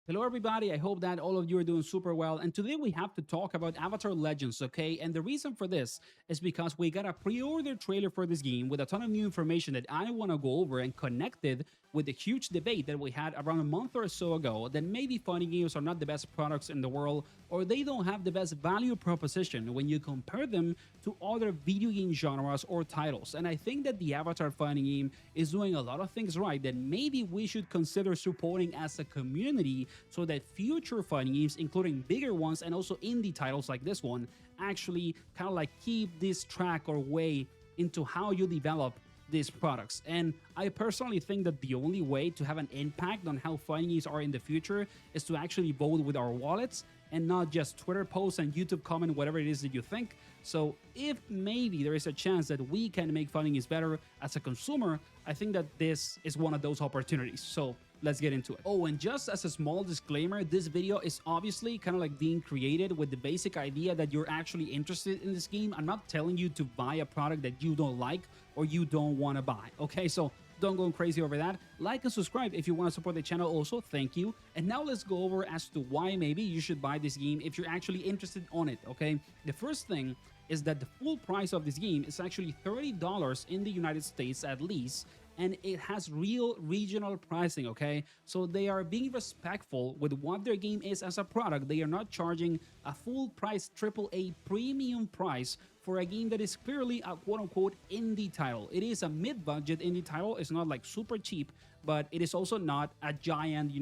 Hello, everybody. I hope that all of you are doing super well. And today we have to talk about Avatar Legends, okay? And the reason for this is because we got a pre order trailer for this game with a ton of new information that I want to go over and connected with the huge debate that we had around a month or so ago that maybe fighting games are not the best products in the world or they don't have the best value proposition when you compare them to other video game genres or titles. And I think that the Avatar fighting game is doing a lot of things right that maybe we should consider supporting as a community so that future fighting games, including bigger ones and also indie titles like this one, actually kind of like keep this track or way into how you develop these products. And I personally think that the only way to have an impact on how fighting games are in the future is to actually vote with our wallets and not just Twitter posts and YouTube comment, whatever it is that you think. So if maybe there is a chance that we can make fighting games better as a consumer, I think that this is one of those opportunities. So let's get into it. Oh, and just as a small disclaimer, this video is obviously kind of like being created with the basic idea that you're actually interested in this game. I'm not telling you to buy a product that you don't like or you don't want to buy, okay? So don't go crazy over that. Like and subscribe if you want to support the channel also, thank you. And now let's go over as to why maybe you should buy this game if you're actually interested on it, okay? The first thing is that the full price of this game is actually $30 in the United States at least, and it has real regional pricing, okay? So they are being respectful with what their game is as a product. They are not charging a full price AAA premium price for a game that is clearly a quote-unquote indie title. It is a mid-budget indie title. It's not like super cheap, but it is also not a giant,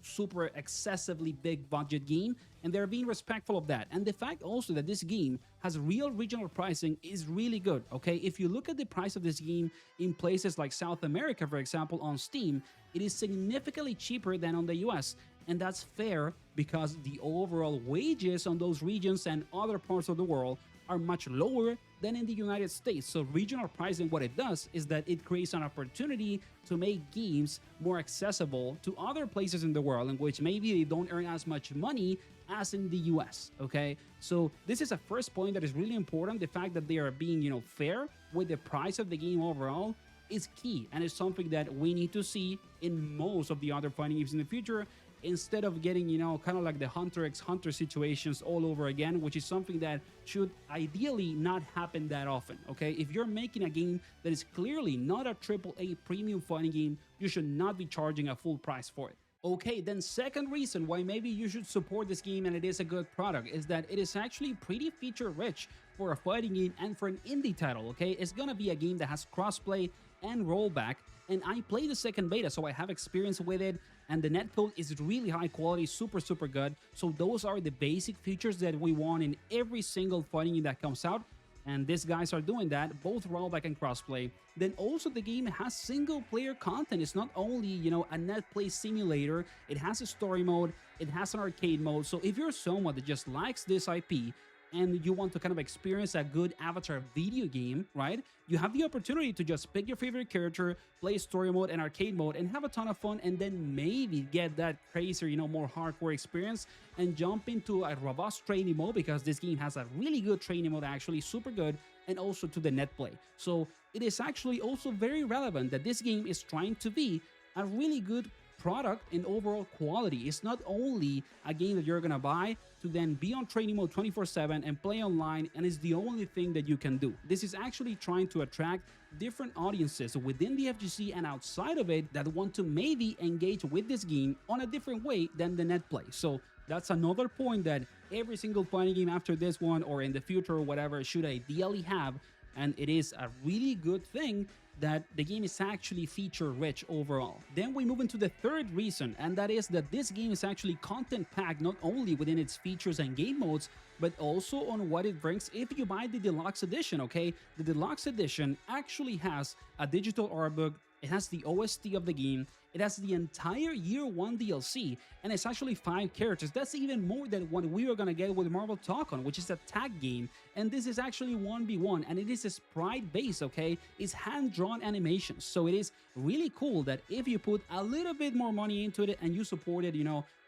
super excessively big budget game, and they're being respectful of that. And the fact also that this game has real regional pricing is really good, okay? If you look at the price of this game in places like South America, for example, on Steam, it is significantly cheaper than on the US. And that's fair because the overall wages on those regions and other parts of the world are much lower than in the United States. So regional pricing, what it does is that it creates an opportunity to make games more accessible to other places in the world in which maybe they don't earn as much money as in the US, okay? So this is a first point that is really important. The fact that they are being, fair with the price of the game overall is key, and it's something that we need to see in most of the other fighting games in the future, instead of getting, kind of like the Hunter x Hunter situations all over again, which is something that should ideally not happen that often, okay? If you're making a game that is clearly not a AAA premium fighting game, you should not be charging a full price for it. Okay, then second reason why maybe you should support this game and it is a good product is that it is actually pretty feature rich for a fighting game and for an indie title, okay? It's gonna be a game that has crossplay and rollback, and I played the second beta, so I have experience with it, and the netcode is really high quality, super good. So those are the basic features that we want in every single fighting game that comes out, and these guys are doing that, both rollback and crossplay. Then also the game has single player content. It's not only, a net play simulator, it has a story mode, it has an arcade mode. So if you're someone that just likes this IP, and you want to kind of experience a good Avatar video game, right? You have the opportunity to just pick your favorite character, play story mode and arcade mode, and have a ton of fun, and then maybe get that crazier, more hardcore experience, and jump into a robust training mode, because this game has a really good training mode, actually, super good, and also to the net play. So it is actually also very relevant that this game is trying to be a really good product and overall quality. It's not only a game that you're gonna buy to then be on training mode 24/7 and play online, and it's the only thing that you can do. This is actually trying to attract different audiences within the FGC and outside of it that want to maybe engage with this game on a different way than the net play. So that's another point that every single fighting game after this one or in the future or whatever should ideally have. And it is a really good thing that the game is actually feature rich overall. Then we move into the third reason, and that is that this game is actually content packed, not only within its features and game modes, but also on what it brings if you buy the deluxe edition, okay? The deluxe edition actually has a digital art book, it has the OST of the game, it has the entire Year 1 DLC, and it's actually 5 characters. That's even more than what we were gonna get with Marvel Talk On, which is a tag game, and this is actually 1v1, and it is a sprite-based, okay? It's hand-drawn animations, so it is really cool that if you put a little bit more money into it and you support it,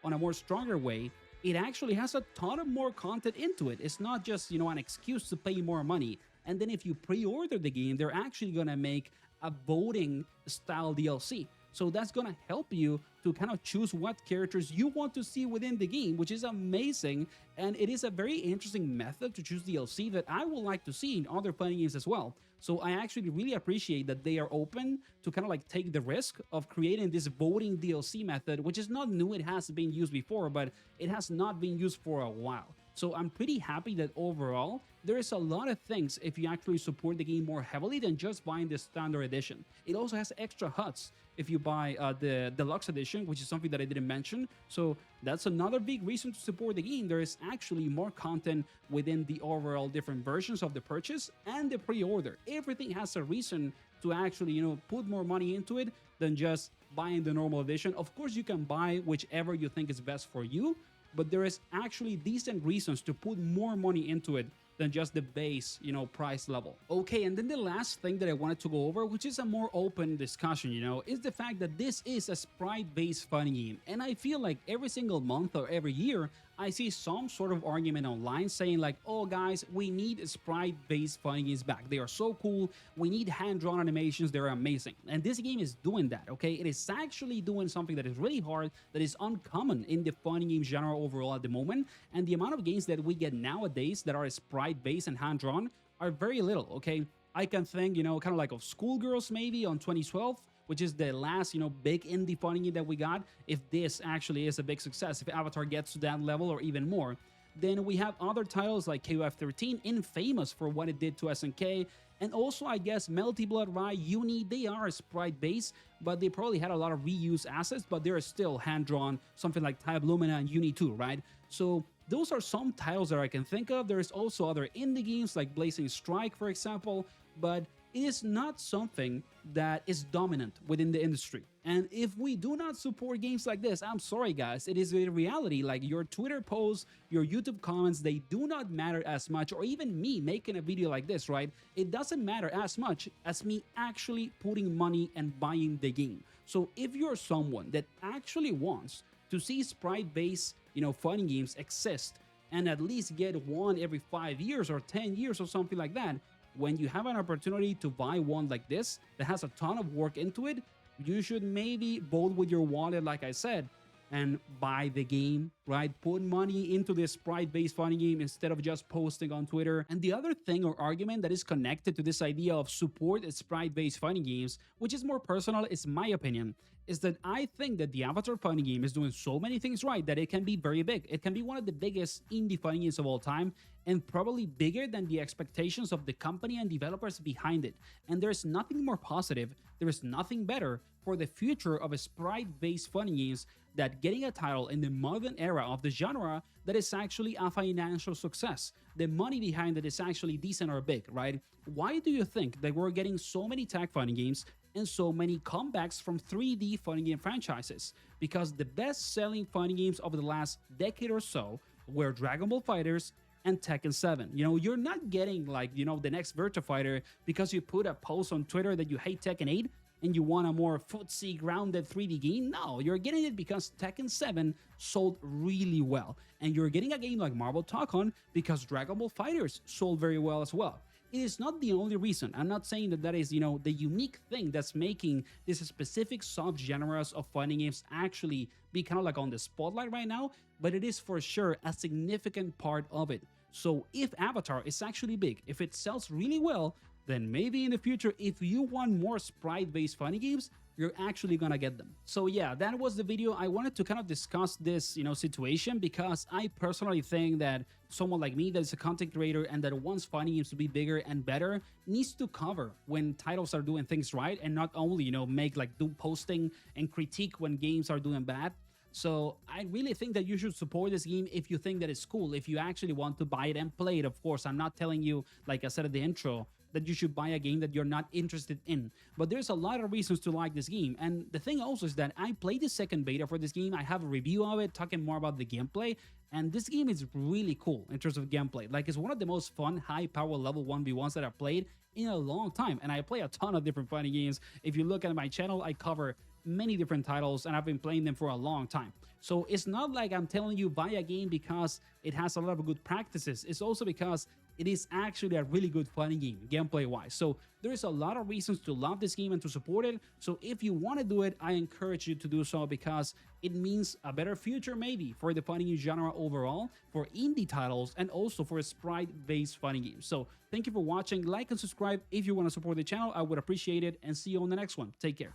on a more stronger way, it actually has a ton of more content into it. It's not just, an excuse to pay more money. And then if you pre-order the game, they're actually gonna make a voting style DLC. So that's gonna help you to kind of choose what characters you want to see within the game, which is amazing. And it is a very interesting method to choose DLC that I would like to see in other fighting games as well. So I actually really appreciate that they are open to kind of like take the risk of creating this voting DLC method, which is not new. It has been used before, but it has not been used for a while. So I'm pretty happy that overall there is a lot of things if you actually support the game more heavily than just buying the standard edition. It also has extra HUDs if you buy the deluxe edition, which is something that I didn't mention. So that's another big reason to support the game. There is actually more content within the overall different versions of the purchase and the pre-order. Everything has a reason to actually, put more money into it than just buying the normal edition. Of course, you can buy whichever you think is best for you, but there is actually decent reasons to put more money into it than just the base, price level. Okay, and then the last thing that I wanted to go over, which is a more open discussion, is the fact that this is a sprite-based fighting game. And I feel like every single month or every year, I see some sort of argument online saying like, oh guys, we need sprite-based fighting games back. They are so cool. We need hand-drawn animations. They're amazing. And this game is doing that, okay? It is actually doing something that is really hard, that is uncommon in the fighting game genre overall at the moment. And the amount of games that we get nowadays that are sprite-based and hand-drawn are very little, okay? I can think, kind of like of Schoolgirls maybe on 2012, which is the last, big indie fighting game that we got. If this actually is a big success, if Avatar gets to that level or even more, then we have other titles like KOF 13, infamous for what it did to SNK, and also I guess Melty Blood, Rai, Uni, they are sprite-based, but they probably had a lot of reused assets, but they're still hand-drawn, something like Type Lumina and Uni 2, right? So those are some titles that I can think of. There's also other indie games like Blazing Strike, for example, but it is not something that is dominant within the industry. And if we do not support games like this, I'm sorry guys, it is a reality. Like your Twitter posts, your YouTube comments, they do not matter as much, or even me making a video like this, right? It doesn't matter as much as me actually putting money and buying the game. So if you're someone that actually wants to see sprite-based, fighting games exist and at least get one every 5 years or 10 years or something like that, when you have an opportunity to buy one like this that has a ton of work into it, you should maybe vote with your wallet, like I said, and buy the game, right? Put money into this sprite-based fighting game instead of just posting on Twitter. And the other thing or argument that is connected to this idea of support sprite-based fighting games, which is more personal, is my opinion, is that I think that the Avatar fighting game is doing so many things right that it can be very big. It can be one of the biggest indie fighting games of all time, and probably bigger than the expectations of the company and developers behind it. And there's nothing more positive, there is nothing better for the future of a sprite-based fighting games that getting a title in the modern era of the genre that is actually a financial success. The money behind it is actually decent or big, right? Why do you think that we're getting so many tag fighting games and so many comebacks from 3D fighting game franchises? Because the best-selling fighting games of the last decade or so were Dragon Ball FighterZ and Tekken 7. You're not getting like, the next Virtua Fighter because you put a post on Twitter that you hate Tekken 8 and you want a more footsie grounded 3D game. No, you're getting it because Tekken 7 sold really well. And you're getting a game like Marvel Talk-On because Dragon Ball FighterZ sold very well as well. It is not the only reason. I'm not saying that that is, the unique thing that's making this specific subgenres of fighting games actually be kind of like on the spotlight right now, but it is for sure a significant part of it. So if Avatar is actually big, if it sells really well, then maybe in the future, if you want more sprite-based fighting games, you're actually gonna get them. So yeah, that was the video. I wanted to kind of discuss this, situation because I personally think that someone like me that is a content creator and that wants fighting games to be bigger and better needs to cover when titles are doing things right and not only, make like do posting and critique when games are doing bad. So I really think that you should support this game if you think that it's cool, if you actually want to buy it and play it. Of course, I'm not telling you, like I said at the intro, that you should buy a game that you're not interested in. But there's a lot of reasons to like this game. And the thing also is that I played the second beta for this game. I have a review of it, talking more about the gameplay. And this game is really cool in terms of gameplay. Like, it's one of the most fun, high-power level 1v1s that I've played in a long time. And I play a ton of different fighting games. If you look at my channel, I cover many different titles, and I've been playing them for a long time. So it's not like I'm telling you buy a game because it has a lot of good practices. It's also because it is actually a really good fighting game, gameplay wise. So there's a lot of reasons to love this game and to support it. So if you want to do it, I encourage you to do so because it means a better future maybe for the fighting game genre overall, for indie titles, and also for sprite-based fighting games. So thank you for watching. Like and subscribe if you want to support the channel. I would appreciate it, and see you on the next one. Take care.